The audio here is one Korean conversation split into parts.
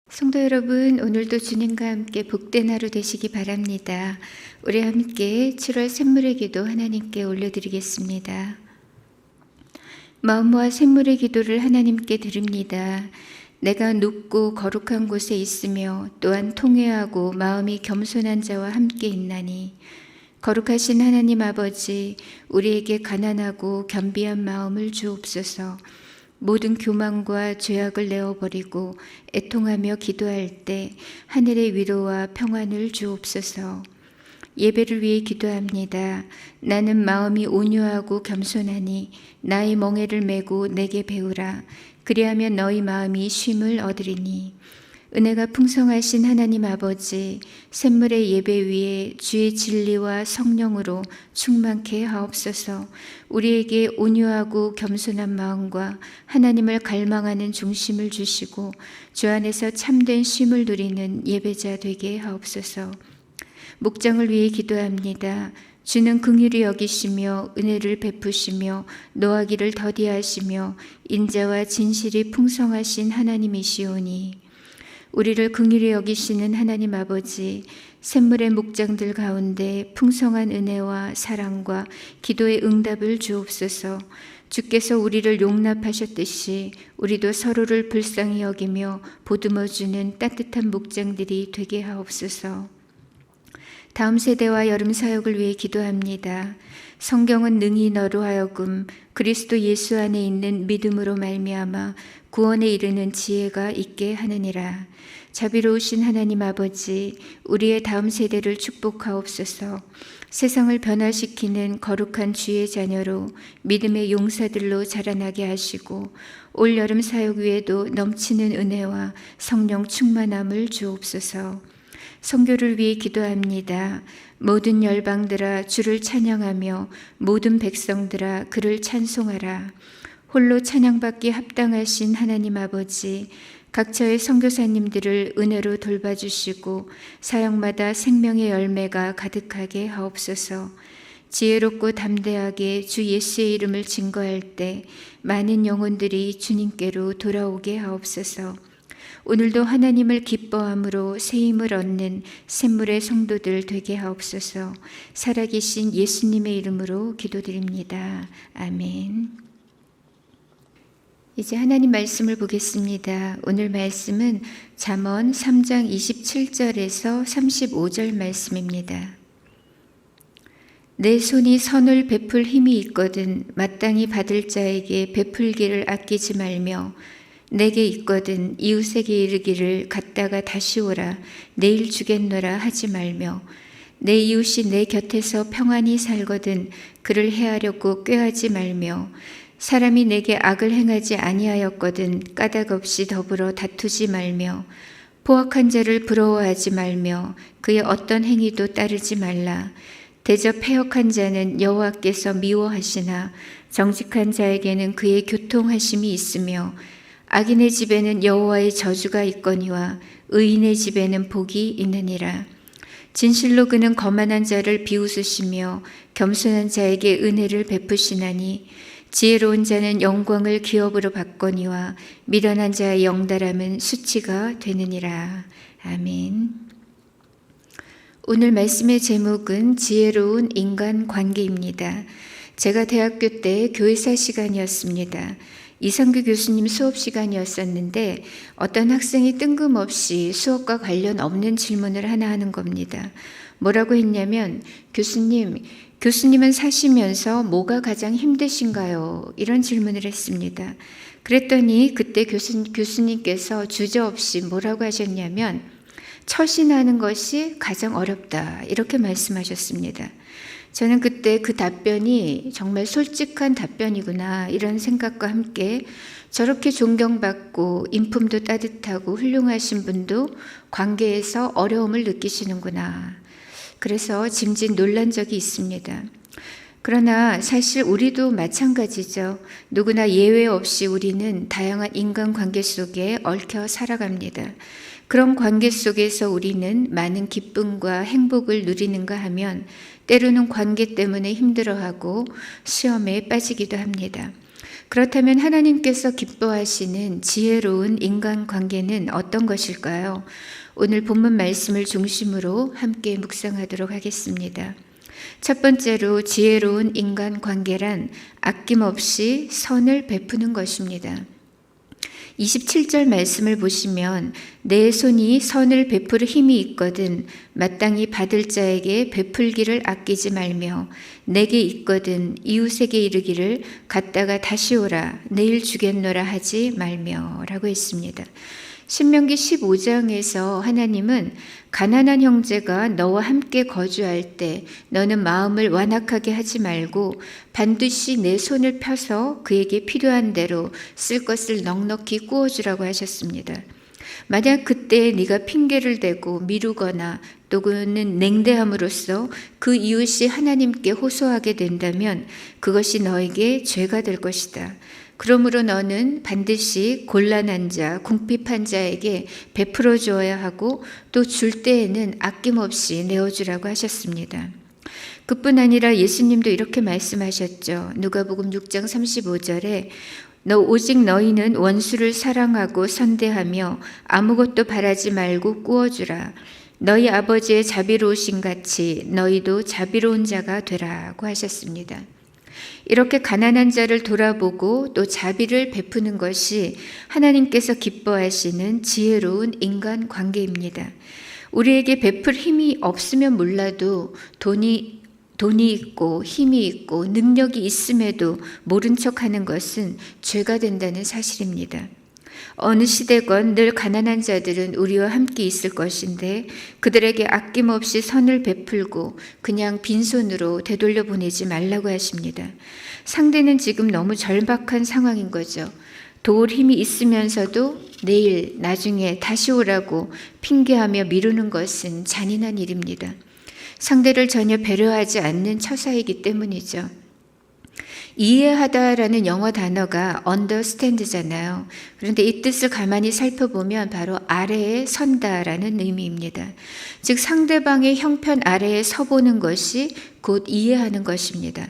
성도 여러분, 오늘도 주님과 함께 복된 하루 되시기 바랍니다. 우리 함께 7월 샘물의 기도 하나님께 올려드리겠습니다. 마음 모아 샘물의 기도를 하나님께 드립니다. 내가 눕고 거룩한 곳에 있으며 또한 통회하고 마음이 겸손한 자와 함께 있나니 거룩하신 하나님 아버지, 우리에게 가난하고 겸비한 마음을 주옵소서. 모든 교만과 죄악을 내어버리고 애통하며 기도할 때 하늘의 위로와 평안을 주옵소서. 예배를 위해 기도합니다. 나는 마음이 온유하고 겸손하니 나의 멍에를 메고 내게 배우라. 그리하면 너희 마음이 쉼을 얻으리니. 은혜가 풍성하신 하나님 아버지, 샘물의 예배 위에 주의 진리와 성령으로 충만케 하옵소서. 우리에게 온유하고 겸손한 마음과 하나님을 갈망하는 중심을 주시고 주 안에서 참된 쉼을 누리는 예배자 되게 하옵소서. 목장을 위해 기도합니다. 주는 긍휼히 여기시며 은혜를 베푸시며 노하기를 더디하시며 인자와 진실이 풍성하신 하나님이시오니 우리를 긍휼히 여기시는 하나님 아버지, 샘물의 목장들 가운데 풍성한 은혜와 사랑과 기도의 응답을 주옵소서. 주께서 우리를 용납하셨듯이 우리도 서로를 불쌍히 여기며 보듬어주는 따뜻한 목장들이 되게 하옵소서. 다음 세대와 여름 사역을 위해 기도합니다. 성경은 능히 너로 하여금 그리스도 예수 안에 있는 믿음으로 말미암아 구원에 이르는 지혜가 있게 하느니라. 자비로우신 하나님 아버지, 우리의 다음 세대를 축복하옵소서. 세상을 변화시키는 거룩한 주의 자녀로 믿음의 용사들로 자라나게 하시고 올 여름 사역 위에도 넘치는 은혜와 성령 충만함을 주옵소서. 선교를 위해 기도합니다. 모든 열방들아 주를 찬양하며 모든 백성들아 그를 찬송하라. 홀로 찬양받기 합당하신 하나님 아버지, 각처의 선교사님들을 은혜로 돌봐주시고 사역마다 생명의 열매가 가득하게 하옵소서. 지혜롭고 담대하게 주 예수의 이름을 증거할 때 많은 영혼들이 주님께로 돌아오게 하옵소서. 오늘도 하나님을 기뻐함으로 새 힘을 얻는 샘물의 성도들 되게 하옵소서. 살아계신 예수님의 이름으로 기도드립니다. 아멘. 이제 하나님 말씀을 보겠습니다. 오늘 말씀은 잠언 3장 27절에서 35절 말씀입니다. 내 손이 선을 베풀 힘이 있거든 마땅히 받을 자에게 베풀기를 아끼지 말며 내게 있거든 이웃에게 이르기를 갔다가 다시 오라 내일 주겠노라 하지 말며 내 이웃이 내 곁에서 평안히 살거든 그를 해하려고 꾀하지 말며 사람이 내게 악을 행하지 아니하였거든 까닭 없이 더불어 다투지 말며 포악한 자를 부러워하지 말며 그의 어떤 행위도 따르지 말라. 대저 패역한 자는 여호와께서 미워하시나 정직한 자에게는 그의 교통하심이 있으며 악인의 집에는 여호와의 저주가 있거니와 의인의 집에는 복이 있느니라. 진실로 그는 거만한 자를 비웃으시며 겸손한 자에게 은혜를 베푸시나니 지혜로운 자는 영광을 기업으로 받거니와 미련한 자의 영달함은 수치가 되느니라. 아멘. 오늘 말씀의 제목은 지혜로운 인간관계입니다. 제가 대학교 때 교회사 시간이었습니다. 이상규 교수님 수업 시간이었었는데 어떤 학생이 뜬금없이 수업과 관련 없는 질문을 하나 하는 겁니다. 뭐라고 했냐면 교수님은 사시면서 뭐가 가장 힘드신가요? 이런 질문을 했습니다. 그랬더니 그때 교수님께서 주저없이 뭐라고 하셨냐면 처신하는 것이 가장 어렵다 이렇게 말씀하셨습니다. 저는 그때 그 답변이 정말 솔직한 답변이구나 이런 생각과 함께 저렇게 존경받고 인품도 따뜻하고 훌륭하신 분도 관계에서 어려움을 느끼시는구나. 그래서 짐짓 놀란 적이 있습니다. 그러나 사실 우리도 마찬가지죠. 누구나 예외 없이 우리는 다양한 인간관계 속에 얽혀 살아갑니다. 그런 관계 속에서 우리는 많은 기쁨과 행복을 누리는가 하면 때로는 관계 때문에 힘들어하고 시험에 빠지기도 합니다. 그렇다면 하나님께서 기뻐하시는 지혜로운 인간관계는 어떤 것일까요? 오늘 본문 말씀을 중심으로 함께 묵상하도록 하겠습니다. 첫 번째로 지혜로운 인간관계란 아낌없이 선을 베푸는 것입니다. 27절 말씀을 보시면 내 손이 선을 베풀 힘이 있거든 마땅히 받을 자에게 베풀기를 아끼지 말며 내게 있거든 이웃에게 이르기를 갔다가 다시 오라 내일 주겠노라 하지 말며 라고 했습니다. 신명기 15장에서 하나님은 가난한 형제가 너와 함께 거주할 때 너는 마음을 완악하게 하지 말고 반드시 내 손을 펴서 그에게 필요한 대로 쓸 것을 넉넉히 구워주라고 하셨습니다. 만약 그때 네가 핑계를 대고 미루거나 또는 냉대함으로써 그 이웃이 하나님께 호소하게 된다면 그것이 너에게 죄가 될 것이다. 그러므로 너는 반드시 곤란한 자, 궁핍한 자에게 베풀어 주어야 하고 또 줄 때에는 아낌없이 내어주라고 하셨습니다. 그뿐 아니라 예수님도 이렇게 말씀하셨죠. 누가복음 6장 35절에 오직 너희는 원수를 사랑하고 선대하며 아무것도 바라지 말고 구워주라. 너희 아버지의 자비로우신 같이 너희도 자비로운 자가 되라고 하셨습니다. 이렇게 가난한 자를 돌아보고 또 자비를 베푸는 것이 하나님께서 기뻐하시는 지혜로운 인간관계입니다. 우리에게 베풀 힘이 없으면 몰라도 돈이 있고 힘이 있고 능력이 있음에도 모른 척하는 것은 죄가 된다는 사실입니다. 어느 시대건 늘 가난한 자들은 우리와 함께 있을 것인데 그들에게 아낌없이 선을 베풀고 그냥 빈손으로 되돌려 보내지 말라고 하십니다. 상대는 지금 너무 절박한 상황인 거죠. 도울 힘이 있으면서도 내일, 나중에 다시 오라고 핑계하며 미루는 것은 잔인한 일입니다. 상대를 전혀 배려하지 않는 처사이기 때문이죠. 이해하다라는 영어 단어가 understand잖아요. 그런데 이 뜻을 가만히 살펴보면 바로 아래에 선다라는 의미입니다. 즉 상대방의 형편 아래에 서보는 것이 곧 이해하는 것입니다.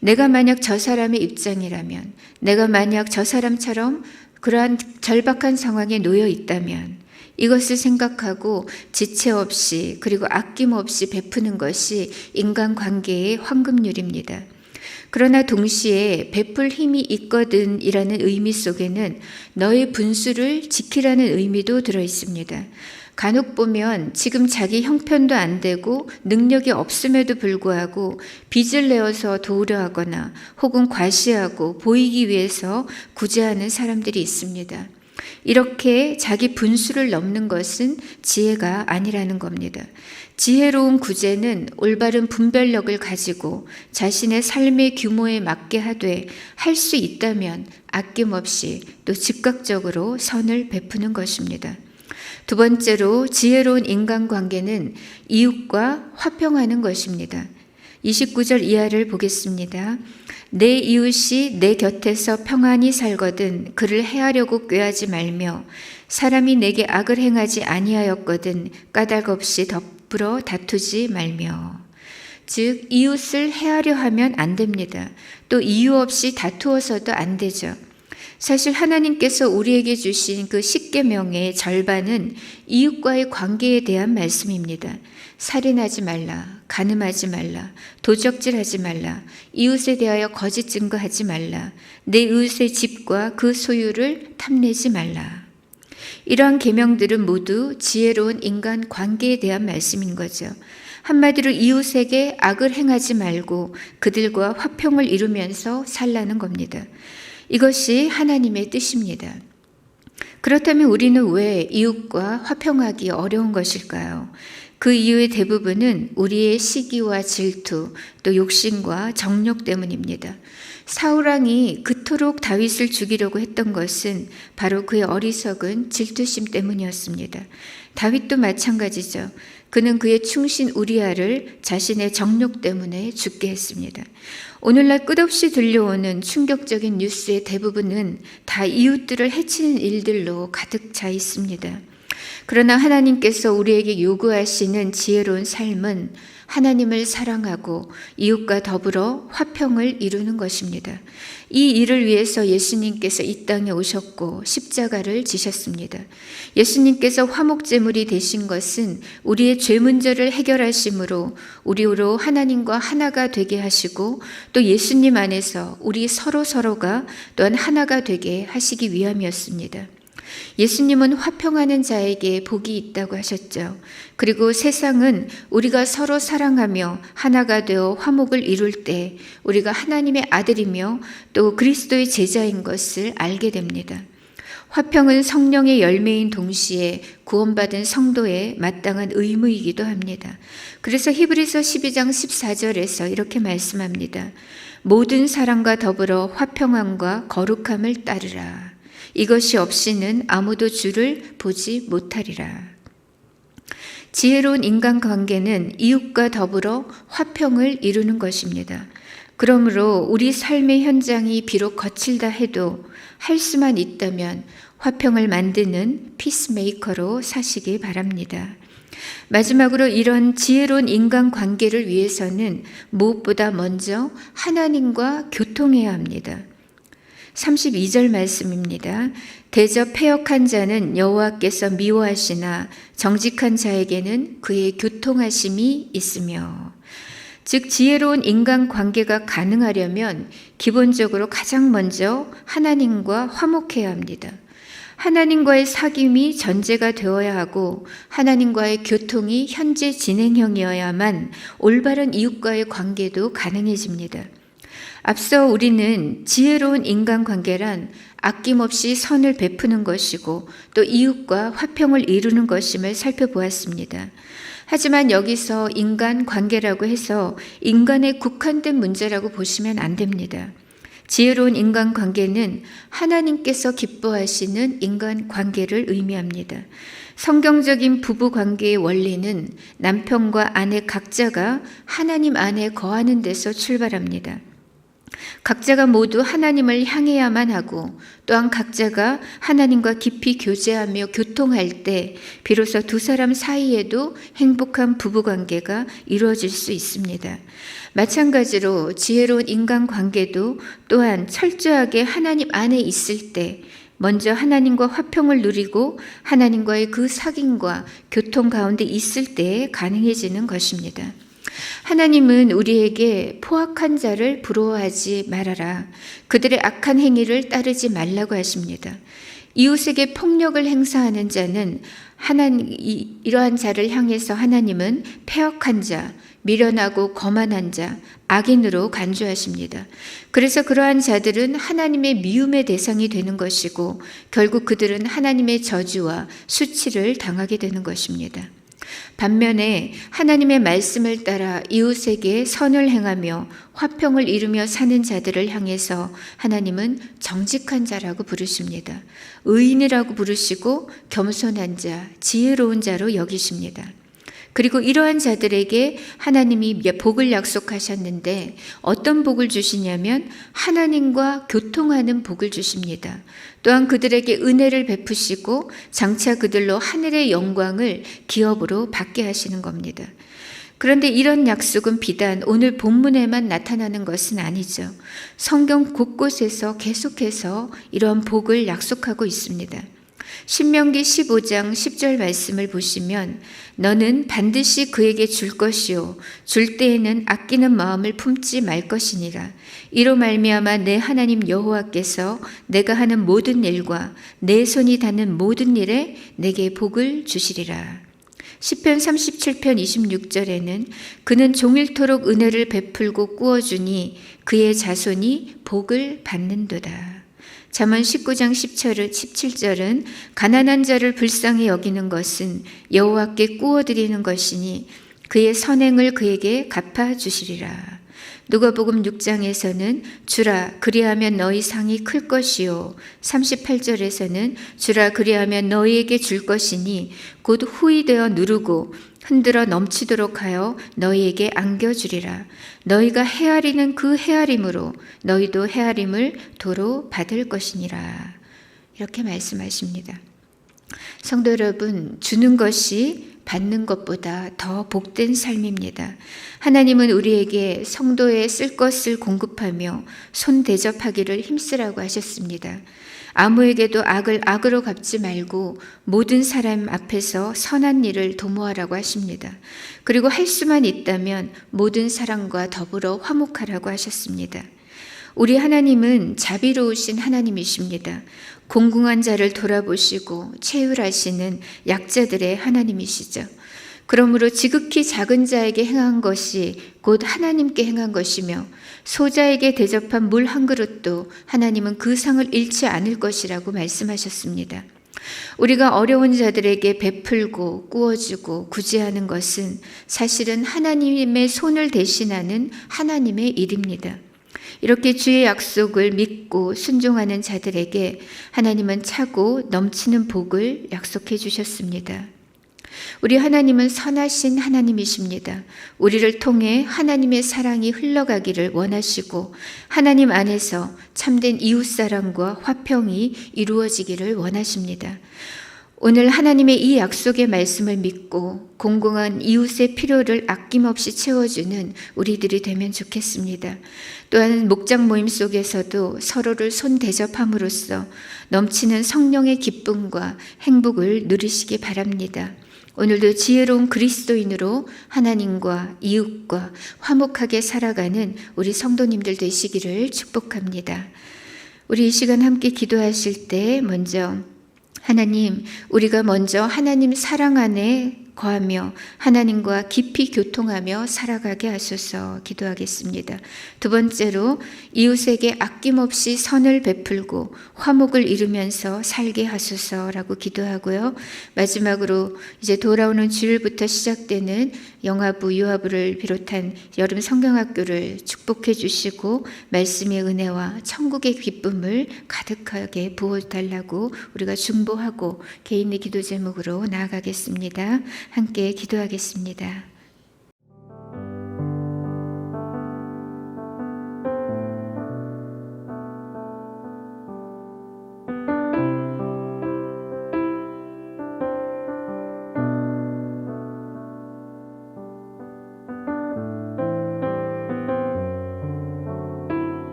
내가 만약 저 사람의 입장이라면, 내가 만약 저 사람처럼 그러한 절박한 상황에 놓여 있다면 이것을 생각하고 지체 없이 그리고 아낌없이 베푸는 것이 인간관계의 황금률입니다. 그러나 동시에 베풀 힘이 있거든 이라는 의미 속에는 너의 분수를 지키라는 의미도 들어 있습니다. 간혹 보면 지금 자기 형편도 안 되고 능력이 없음에도 불구하고 빚을 내어서 도우려 하거나 혹은 과시하고 보이기 위해서 구제하는 사람들이 있습니다. 이렇게 자기 분수를 넘는 것은 지혜가 아니라는 겁니다. 지혜로운 구제는 올바른 분별력을 가지고 자신의 삶의 규모에 맞게 하되 할 수 있다면 아낌없이 또 즉각적으로 선을 베푸는 것입니다. 두 번째로 지혜로운 인간관계는 이웃과 화평하는 것입니다. 29절 이하를 보겠습니다. 내 이웃이 내 곁에서 평안히 살거든 그를 해하려고 꾀하지 말며 사람이 내게 악을 행하지 아니하였거든 까닭 없이 덤불어 다투지 말며. 즉 이웃을 해하려 하면 안 됩니다. 또 이유 없이 다투어서도 안 되죠. 사실 하나님께서 우리에게 주신 그 10계명의 절반은 이웃과의 관계에 대한 말씀입니다. 살인하지 말라, 간음하지 말라, 도적질하지 말라, 이웃에 대하여 거짓 증거하지 말라, 내 이웃의 집과 그 소유를 탐내지 말라. 이러한 계명들은 모두 지혜로운 인간 관계에 대한 말씀인 거죠. 한마디로 이웃에게 악을 행하지 말고 그들과 화평을 이루면서 살라는 겁니다. 이것이 하나님의 뜻입니다. 그렇다면 우리는 왜 이웃과 화평하기 어려운 것일까요? 그 이유의 대부분은 우리의 시기와 질투, 또 욕심과 정욕 때문입니다. 사울왕이 그토록 다윗을 죽이려고 했던 것은 바로 그의 어리석은 질투심 때문이었습니다. 다윗도 마찬가지죠. 그는 그의 충신 우리아를 자신의 정욕 때문에 죽게 했습니다. 오늘날 끝없이 들려오는 충격적인 뉴스의 대부분은 다 이웃들을 해치는 일들로 가득 차 있습니다. 그러나 하나님께서 우리에게 요구하시는 지혜로운 삶은 하나님을 사랑하고 이웃과 더불어 화평을 이루는 것입니다. 이 일을 위해서 예수님께서 이 땅에 오셨고 십자가를 지셨습니다. 예수님께서 화목제물이 되신 것은 우리의 죄 문제를 해결하심으로 우리로 하나님과 하나가 되게 하시고 또 예수님 안에서 우리 서로가 또한 하나가 되게 하시기 위함이었습니다. 예수님은 화평하는 자에게 복이 있다고 하셨죠. 그리고 세상은 우리가 서로 사랑하며 하나가 되어 화목을 이룰 때 우리가 하나님의 아들이며 또 그리스도의 제자인 것을 알게 됩니다. 화평은 성령의 열매인 동시에 구원받은 성도의 마땅한 의무이기도 합니다. 그래서 히브리서 12장 14절에서 이렇게 말씀합니다. 모든 사랑과 더불어 화평함과 거룩함을 따르라. 이것이 없이는 아무도 주를 보지 못하리라. 지혜로운 인간관계는 이웃과 더불어 화평을 이루는 것입니다. 그러므로 우리 삶의 현장이 비록 거칠다 해도 할 수만 있다면 화평을 만드는 피스메이커로 사시기 바랍니다. 마지막으로 이런 지혜로운 인간관계를 위해서는 무엇보다 먼저 하나님과 교통해야 합니다. 32절 말씀입니다. 대저 패역한 자는 여호와께서 미워하시나 정직한 자에게는 그의 교통하심이 있으며, 즉 지혜로운 인간관계가 가능하려면 기본적으로 가장 먼저 하나님과 화목해야 합니다. 하나님과의 사귐이 전제가 되어야 하고 하나님과의 교통이 현재 진행형이어야만 올바른 이웃과의 관계도 가능해집니다. 앞서 우리는 지혜로운 인간관계란 아낌없이 선을 베푸는 것이고 또 이웃과 화평을 이루는 것임을 살펴보았습니다. 하지만 여기서 인간관계라고 해서 인간에 국한된 문제라고 보시면 안 됩니다. 지혜로운 인간관계는 하나님께서 기뻐하시는 인간관계를 의미합니다. 성경적인 부부관계의 원리는 남편과 아내 각자가 하나님 안에 거하는 데서 출발합니다. 각자가 모두 하나님을 향해야만 하고 또한 각자가 하나님과 깊이 교제하며 교통할 때 비로소 두 사람 사이에도 행복한 부부관계가 이루어질 수 있습니다. 마찬가지로 지혜로운 인간관계도 또한 철저하게 하나님 안에 있을 때 먼저 하나님과 화평을 누리고 하나님과의 그 사귐과 교통 가운데 있을 때 가능해지는 것입니다. 하나님은 우리에게 포악한 자를 부러워하지 말아라. 그들의 악한 행위를 따르지 말라고 하십니다. 이웃에게 폭력을 행사하는 자는 이러한 자를 향해서 하나님은 패역한 자, 미련하고 거만한 자, 악인으로 간주하십니다. 그래서 그러한 자들은 하나님의 미움의 대상이 되는 것이고 결국 그들은 하나님의 저주와 수치를 당하게 되는 것입니다. 반면에 하나님의 말씀을 따라 이웃에게 선을 행하며 화평을 이루며 사는 자들을 향해서 하나님은 정직한 자라고 부르십니다. 의인이라고 부르시고 겸손한 자, 지혜로운 자로 여기십니다. 그리고 이러한 자들에게 하나님이 복을 약속하셨는데 어떤 복을 주시냐면 하나님과 교통하는 복을 주십니다. 또한 그들에게 은혜를 베푸시고 장차 그들로 하늘의 영광을 기업으로 받게 하시는 겁니다. 그런데 이런 약속은 비단 오늘 본문에만 나타나는 것은 아니죠. 성경 곳곳에서 계속해서 이러한 복을 약속하고 있습니다. 신명기 15장 10절 말씀을 보시면 너는 반드시 그에게 줄 것이요 줄 때에는 아끼는 마음을 품지 말 것이니라. 이로 말미암아 내 하나님 여호와께서 내가 하는 모든 일과 내 손이 닿는 모든 일에 내게 복을 주시리라. 시편 37편 26절에는 그는 종일토록 은혜를 베풀고 꾸어주니 그의 자손이 복을 받는도다. 잠언 19장 17절은 가난한 자를 불쌍히 여기는 것은 여호와께 꾸어드리는 것이니 그의 선행을 그에게 갚아주시리라. 누가복음 6장에서는 주라 그리하면 너희 상이 클 것이요 38절에서는 주라 그리하면 너희에게 줄 것이니 곧 후히 되어 누르고 흔들어 넘치도록 하여 너희에게 안겨주리라. 너희가 헤아리는 그 헤아림으로 너희도 헤아림을 도로 받을 것이니라. 이렇게 말씀하십니다. 성도 여러분, 주는 것이 받는 것보다 더 복된 삶입니다. 하나님은 우리에게 성도에 쓸 것을 공급하며 손 대접하기를 힘쓰라고 하셨습니다. 아무에게도 악을 악으로 갚지 말고 모든 사람 앞에서 선한 일을 도모하라고 하십니다. 그리고 할 수만 있다면 모든 사람과 더불어 화목하라고 하셨습니다. 우리 하나님은 자비로우신 하나님이십니다. 공공한 자를 돌아보시고 채울하시는 약자들의 하나님이시죠. 그러므로 지극히 작은 자에게 행한 것이 곧 하나님께 행한 것이며 소자에게 대접한 물 한 그릇도 하나님은 그 상을 잃지 않을 것이라고 말씀하셨습니다. 우리가 어려운 자들에게 베풀고 꾸어주고 구제하는 것은 사실은 하나님의 손을 대신하는 하나님의 일입니다. 이렇게 주의 약속을 믿고 순종하는 자들에게 하나님은 차고 넘치는 복을 약속해 주셨습니다. 우리 하나님은 선하신 하나님이십니다. 우리를 통해 하나님의 사랑이 흘러가기를 원하시고 하나님 안에서 참된 이웃사랑과 화평이 이루어지기를 원하십니다. 오늘 하나님의 이 약속의 말씀을 믿고 공공한 이웃의 필요를 아낌없이 채워주는 우리들이 되면 좋겠습니다. 또한 목장 모임 속에서도 서로를 손 대접함으로써 넘치는 성령의 기쁨과 행복을 누리시기 바랍니다. 오늘도 지혜로운 그리스도인으로 하나님과 이웃과 화목하게 살아가는 우리 성도님들 되시기를 축복합니다. 우리 이 시간 함께 기도하실 때 먼저 하나님, 우리가 먼저 하나님 사랑 안에 거하며 하나님과 깊이 교통하며 살아가게 하소서 기도하겠습니다. 두 번째로 이웃에게 아낌없이 선을 베풀고 화목을 이루면서 살게 하소서라고 기도하고요. 마지막으로 이제 돌아오는 주일부터 시작되는 영화부, 유아부를 비롯한 여름 성경학교를 축복해 주시고 말씀의 은혜와 천국의 기쁨을 가득하게 부어달라고 우리가 중보하고 개인의 기도 제목으로 나아가겠습니다. 함께 기도하겠습니다.